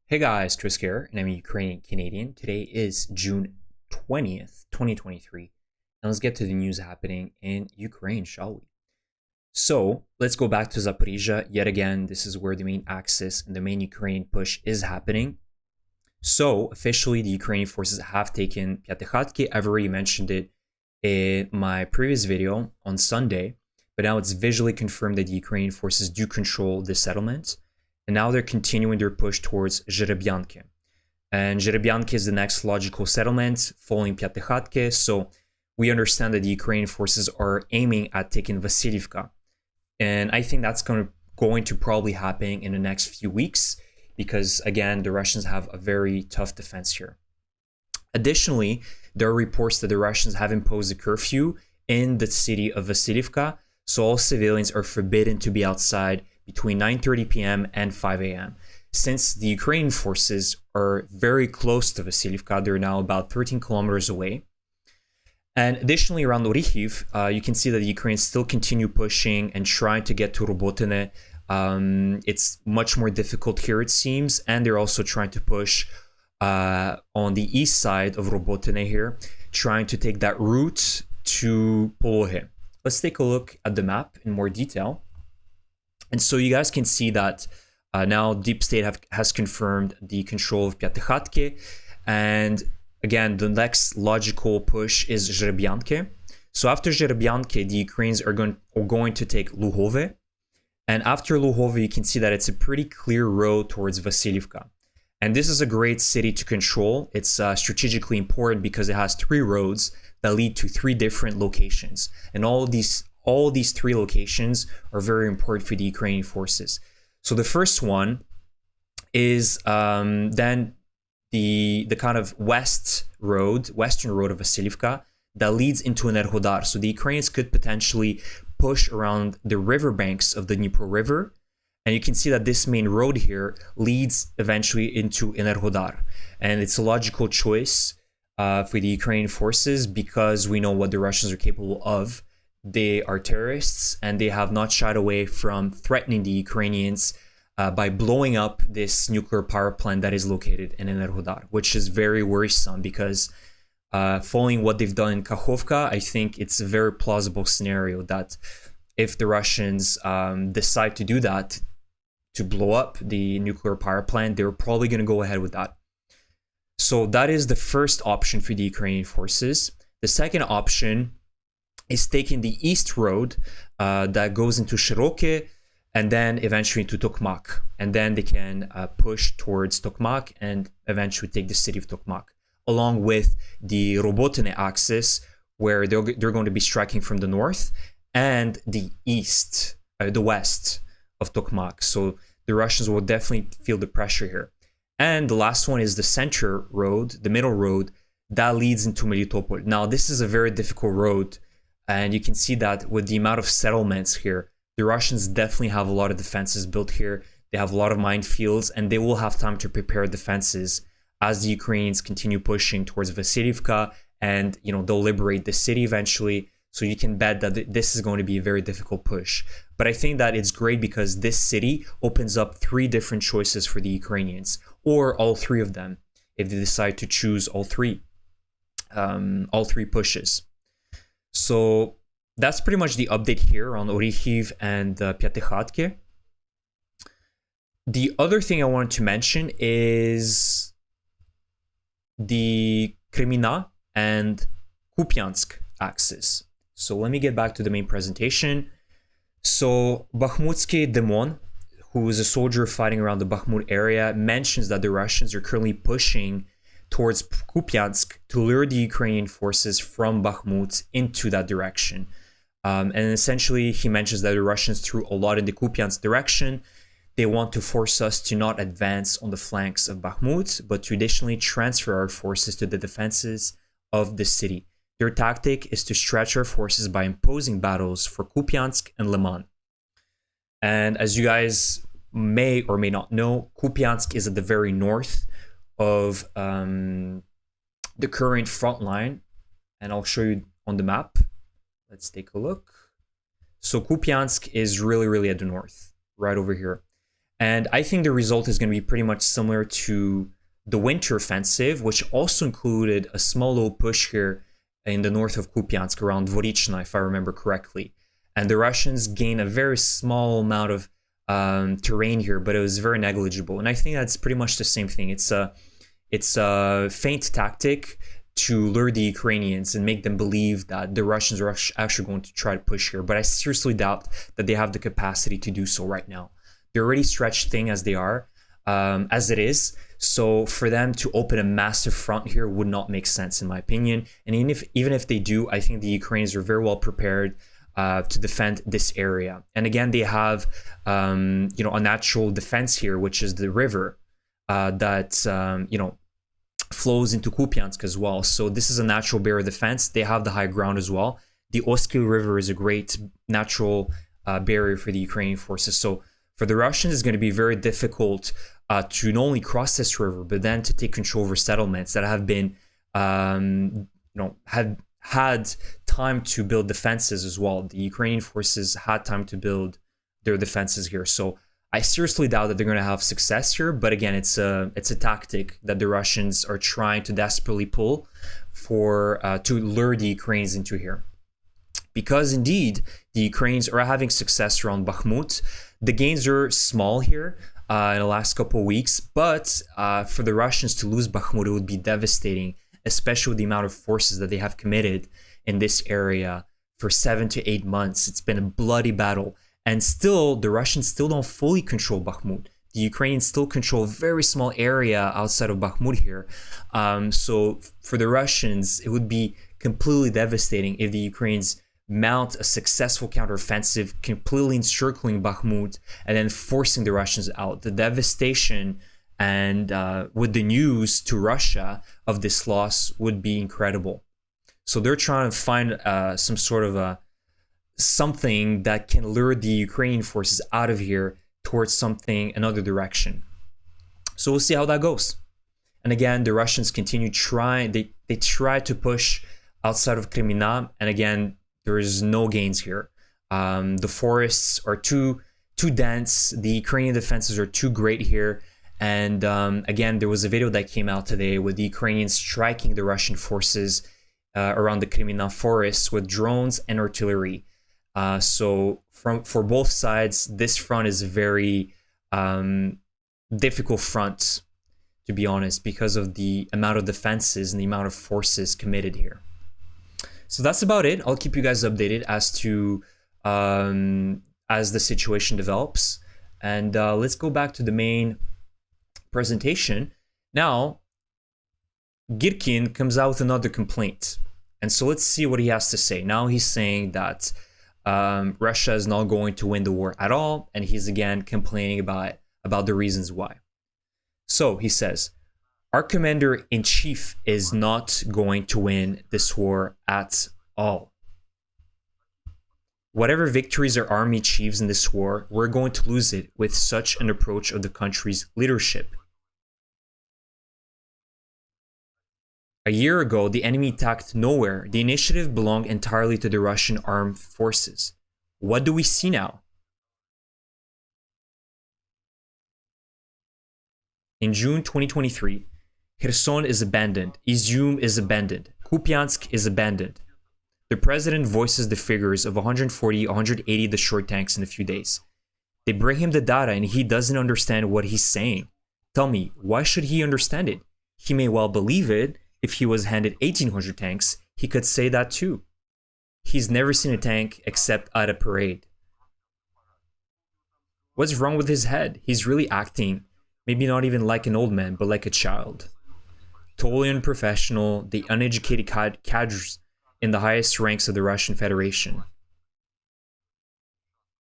Hey guys, Chris here, and I'm a Ukrainian Canadian. Today is June 20th, 2023, and let's get to the news happening in Ukraine, shall we? So, let's go back to Zaporizhia. Yet again, this is where the main axis and the main Ukrainian push is happening. So, officially, the Ukrainian forces have taken Pyatekhatki. I've already mentioned it in my previous video on Sunday, but now it's visually confirmed that the Ukrainian forces do control the settlement. And now they're continuing their push towards Zherebyanki. And Zherebyanki is the next logical settlement following Pyatekhatki. So we understand that the Ukrainian forces are aiming at taking Vasilievka. And I think that's going to probably happen in the next few weeks because, again, the Russians have a very tough defense here. Additionally, there are reports that the Russians have imposed a curfew in the city of Vasilievka. So all civilians are forbidden to be outside between 9:30 p.m. and 5 a.m. Since the Ukrainian forces are very close to Vasilievka, they're now about 13 kilometers away. And additionally, around Orikhiv, you can see that the Ukrainians still continue pushing and trying to get to Robotine. It's much more difficult here, it seems, and they're also trying to push on the east side of Robotine here, trying to take that route to Polohe. Let's take a look at the map in more detail. And so you guys can see that now Deep State has confirmed the control of Pyatekhatki. And again, the next logical push is Zherebyanki. So after Zherebyanki, the Ukrainians are going to take Luhove. And after Luhove, you can see that it's a pretty clear road towards Vasilievka. And this is a great city to control. It's strategically important because it has three roads that lead to three different locations. And all these three locations are very important for the Ukrainian forces. So the first one is then the kind of western road of Vasilievka that leads into Enerhodar. So the Ukrainians could potentially push around the riverbanks of the Dnipro River. And you can see that this main road here leads eventually into Enerhodar. And it's a logical choice for the Ukrainian forces because we know what the Russians are capable of. They are terrorists and they have not shied away from threatening the Ukrainians by blowing up this nuclear power plant that is located in Enerhodar, which is very worrisome because following what they've done in Kakhovka, I think it's a very plausible scenario that if the Russians decide to do that, to blow up the nuclear power plant, they're probably going to go ahead with that. So that is the first option for the Ukrainian forces. The second option is taking the east road that goes into Shiroke and then eventually into Tokmak. And then they can push towards Tokmak and eventually take the city of Tokmak, along with the Robotine axis, where they're going to be striking from the north and the west of Tokmak. So the Russians will definitely feel the pressure here. And the last one is the center road, the middle road, that leads into Melitopol. Now, this is a very difficult road. And you can see that with the amount of settlements here, the Russians definitely have a lot of defenses built here. They have a lot of minefields, and they will have time to prepare defenses as the Ukrainians continue pushing towards Vasilievka, and they'll liberate the city eventually. So you can bet that this is going to be a very difficult push. But I think that it's great because this city opens up three different choices for the Ukrainians, or all three of them, if they decide to choose all three pushes. So that's pretty much the update here on Orikhiv and Pyatekhatki. The other thing I wanted to mention is the Kremina and Kupiansk axis. So let me get back to the main presentation. So Bakhmutsky Demon, who is a soldier fighting around the Bakhmut area, mentions that the Russians are currently pushing towards Kupiansk to lure the Ukrainian forces from Bakhmut into that direction. And essentially, he mentions that the Russians threw a lot in the Kupiansk direction. They want to force us to not advance on the flanks of Bakhmut, but to additionally transfer our forces to the defenses of the city. Their tactic is to stretch our forces by imposing battles for Kupiansk and Liman. And as you guys may or may not know, Kupiansk is at the very north of the current front line, and I'll show you on the map. Let's take a look. So Kupiansk is really at the north, right over here. And I think the result is going to be pretty much similar to the winter offensive, which also included a small little push here in the north of Kupiansk around Dvorichna, if I remember correctly. And the Russians gained a very small amount of terrain here, but it was very negligible. And I think that's pretty much the same thing. It's a feint tactic to lure the Ukrainians and make them believe that the Russians are actually going to try to push here. But I seriously doubt that they have the capacity to do so right now. They're already stretched thin as they are, as it is. So for them to open a massive front here would not make sense, in my opinion. And even if they do, I think the Ukrainians are very well prepared to defend this area. And again, they have a natural defense here, which is the river that flows into Kupiansk as well. So this is a natural barrier defense. They have the high ground as well. The Oskil River is a great natural barrier for the Ukrainian forces. So for the Russians, it's going to be very difficult to not only cross this river, but then to take control over settlements that have been, had had time to build defenses as well. The Ukrainian forces had time to build their defenses here. So I seriously doubt that they're going to have success here. But again, it's a tactic that the Russians are trying to desperately pull for to lure the Ukrainians into here. Because indeed, the Ukrainians are having success around Bakhmut. The gains are small here in the last couple of weeks, but for the Russians to lose Bakhmut, it would be devastating, especially with the amount of forces that they have committed in this area for 7 to 8 months. It's been a bloody battle. And still, the Russians still don't fully control Bakhmut. The Ukrainians still control a very small area outside of Bakhmut here. So for the Russians, it would be completely devastating if the Ukrainians mount a successful counteroffensive, completely encircling Bakhmut and then forcing the Russians out. The devastation and with the news to Russia of this loss would be incredible. So they're trying to find some sort of something that can lure the Ukrainian forces out of here towards another direction. So we'll see how that goes. And again, the Russians continue trying. They try to push outside of Kremina, and again, there is no gains here. The forests are too dense. The Ukrainian defenses are too great here. And again, there was a video that came out today with the Ukrainians striking the Russian forces around the Kremina forests with drones and artillery. So for both sides, this front is a very difficult front, to be honest, because of the amount of defenses and the amount of forces committed here. So that's about it. I'll keep you guys updated as to as the situation develops. And let's go back to the main presentation. Now, Girkin comes out with another complaint. And so let's see what he has to say. Now he's saying that Russia is not going to win the war at all. And he's again complaining about the reasons why. So he says, our commander-in-chief is not going to win this war at all. Whatever victories our army achieves in this war, we're going to lose it with such an approach of the country's leadership. A year ago, the enemy attacked nowhere. The initiative belonged entirely to the Russian armed forces. What do we see now? In June 2023, Kherson is abandoned, Izium is abandoned, Kupiansk is abandoned. The president voices the figures of 140, 180 the short tanks in a few days. They bring him the data and he doesn't understand what he's saying. Tell me, why should he understand it? He may well believe it. If he was handed 1,800 tanks, he could say that too. He's never seen a tank except at a parade. What's wrong with his head? He's really acting, maybe not even like an old man, but like a child. Totally unprofessional, the uneducated cadres in the highest ranks of the Russian Federation.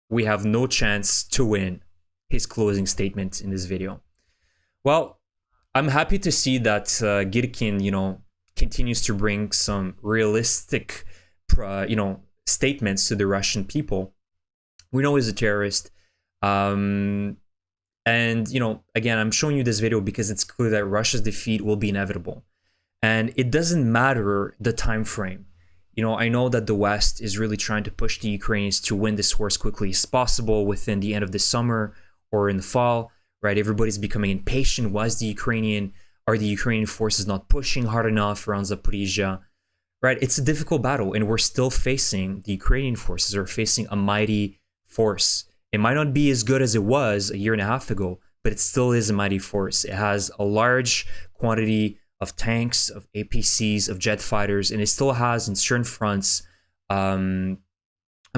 We have no chance to win, his closing statement in this video. Well, I'm happy to see that Girkin, continues to bring some realistic, statements to the Russian people. We know he's a terrorist. And, again, I'm showing you this video because it's clear that Russia's defeat will be inevitable. And it doesn't matter the time frame. I know that the West is really trying to push the Ukrainians to win this war as quickly as possible within the end of the summer or in the fall, right? Everybody's becoming impatient. Why is are the Ukrainian forces not pushing hard enough around Zaporizhia, right? It's a difficult battle, and we're still facing, the Ukrainian forces are facing a mighty force. It might not be as good as it was a year and a half ago, but it still is a mighty force. It has a large quantity of tanks, of APCs, of jet fighters, and it still has, in certain fronts, a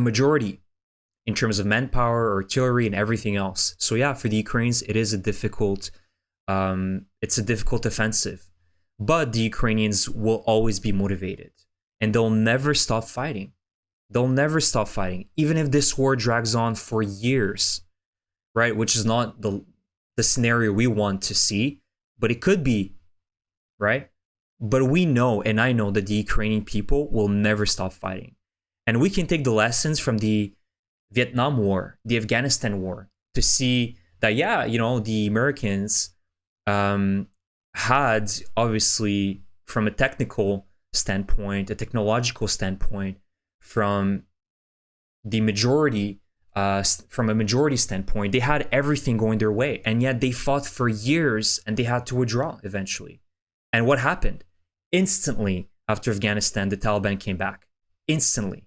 majority in terms of manpower, artillery, and everything else. So yeah, for the Ukrainians, it is a difficult, it's a difficult offensive. But the Ukrainians will always be motivated, and they'll never stop fighting. They'll never stop fighting, even if this war drags on for years, right? Which is not the scenario we want to see, but it could be, right? But we know, and I know, that the Ukrainian people will never stop fighting. And we can take the lessons from the Vietnam War, the Afghanistan War, to see that, yeah, you know, the Americans had, obviously, from a technical standpoint, a technological standpoint, from the majority, from a majority standpoint, they had everything going their way, and yet they fought for years, and they had to withdraw eventually. And what happened? Instantly after Afghanistan, the Taliban came back. Instantly.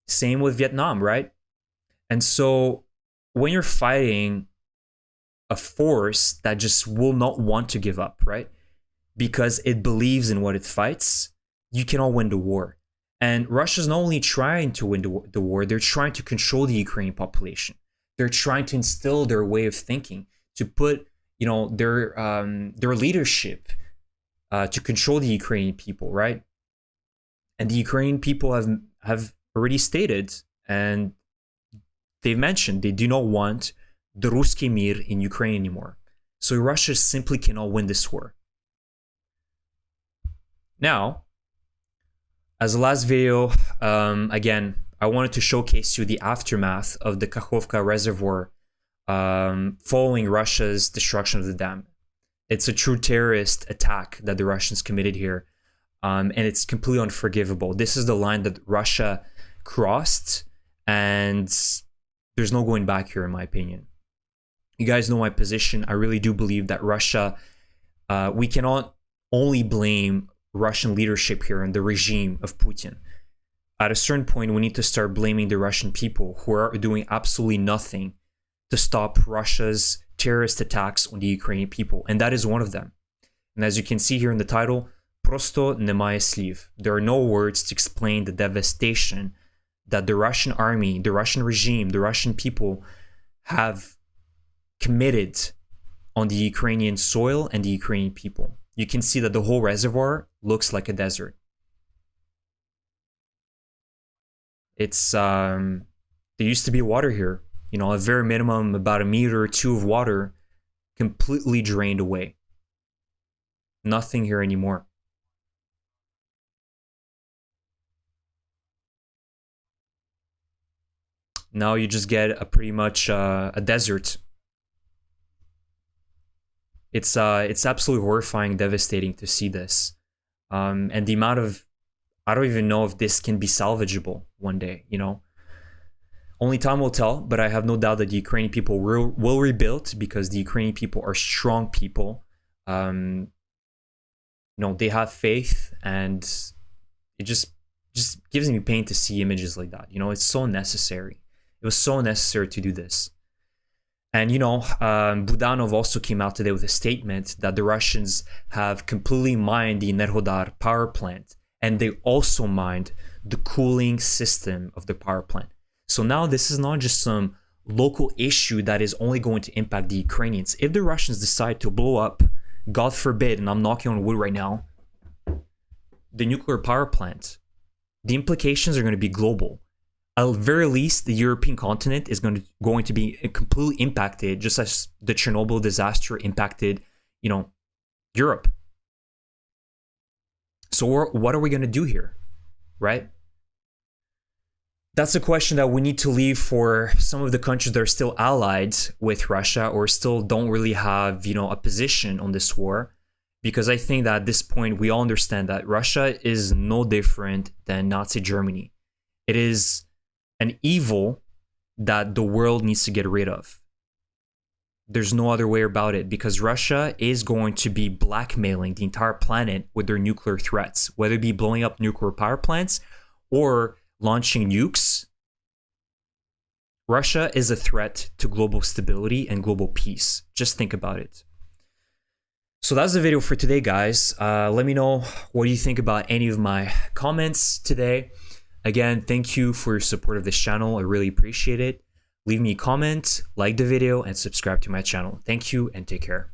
Same with Vietnam, right? And so when you're fighting a force that just will not want to give up, right? Because it believes in what it fights, you cannot win the war. And Russia's not only trying to win the war, they're trying to control the Ukrainian population. They're trying to instill their way of thinking, to put, you know, their leadership to control the Ukrainian people, right? And the Ukrainian people have already stated, and they've mentioned, they do not want the Ruski Mir in Ukraine anymore. So Russia simply cannot win this war. Now, as the last video, again, I wanted to showcase you the aftermath of the Kakhovka reservoir following Russia's destruction of the dam. It's a true terrorist attack that the Russians committed here, and it's completely unforgivable. This is the line that Russia crossed, and there's no going back here, in my opinion. You guys know my position. I really do believe that Russia, we cannot only blame Russian leadership here and the regime of Putin. At a certain point, we need to start blaming the Russian people, who are doing absolutely nothing to stop Russia's terrorist attacks on the Ukrainian people. And that is one of them. And as you can see here in the title, Prosto nemaya sliv. There are no words to explain the devastation that the Russian army, the Russian regime, the Russian people have committed on the Ukrainian soil and the Ukrainian people. You can see that the whole reservoir looks like a desert. It's there used to be water here, you know, a very minimum about a meter or two of water, completely drained away. Nothing here anymore. Now you just get a pretty much a desert. It's absolutely horrifying, devastating to see this, and the amount of, I don't even know if this can be salvageable one day. You know, only time will tell. But I have no doubt that the Ukrainian people will rebuild, because the Ukrainian people are strong people. You know, they have faith, and it just gives me pain to see images like that. You know, it's so necessary. It was so necessary to do this. And, you know, Budanov also came out today with a statement that the Russians have completely mined the Enerhodar power plant, and they also mined the cooling system of the power plant. So now this is not just some local issue that is only going to impact the Ukrainians. If the Russians decide to blow up, God forbid, and I'm knocking on wood right now, the nuclear power plant, the implications are going to be global. At the very least, the European continent is going to be completely impacted, just as the Chernobyl disaster impacted, you know, Europe. So what are we going to do here, right? That's a question that we need to leave for some of the countries that are still allied with Russia, or still don't really have, you know, a position on this war. Because I think that at this point, we all understand that Russia is no different than Nazi Germany. It is an evil that the world needs to get rid of. There's no other way about it, because Russia is going to be blackmailing the entire planet with their nuclear threats, whether it be blowing up nuclear power plants or launching nukes. Russia is a threat to global stability and global peace. Just think about it. So that's the video for today, guys. Let me know what you think about any of my comments today. Again, thank you for your support of this channel. I really appreciate it. Leave me a comment, like the video, and subscribe to my channel. Thank you and take care.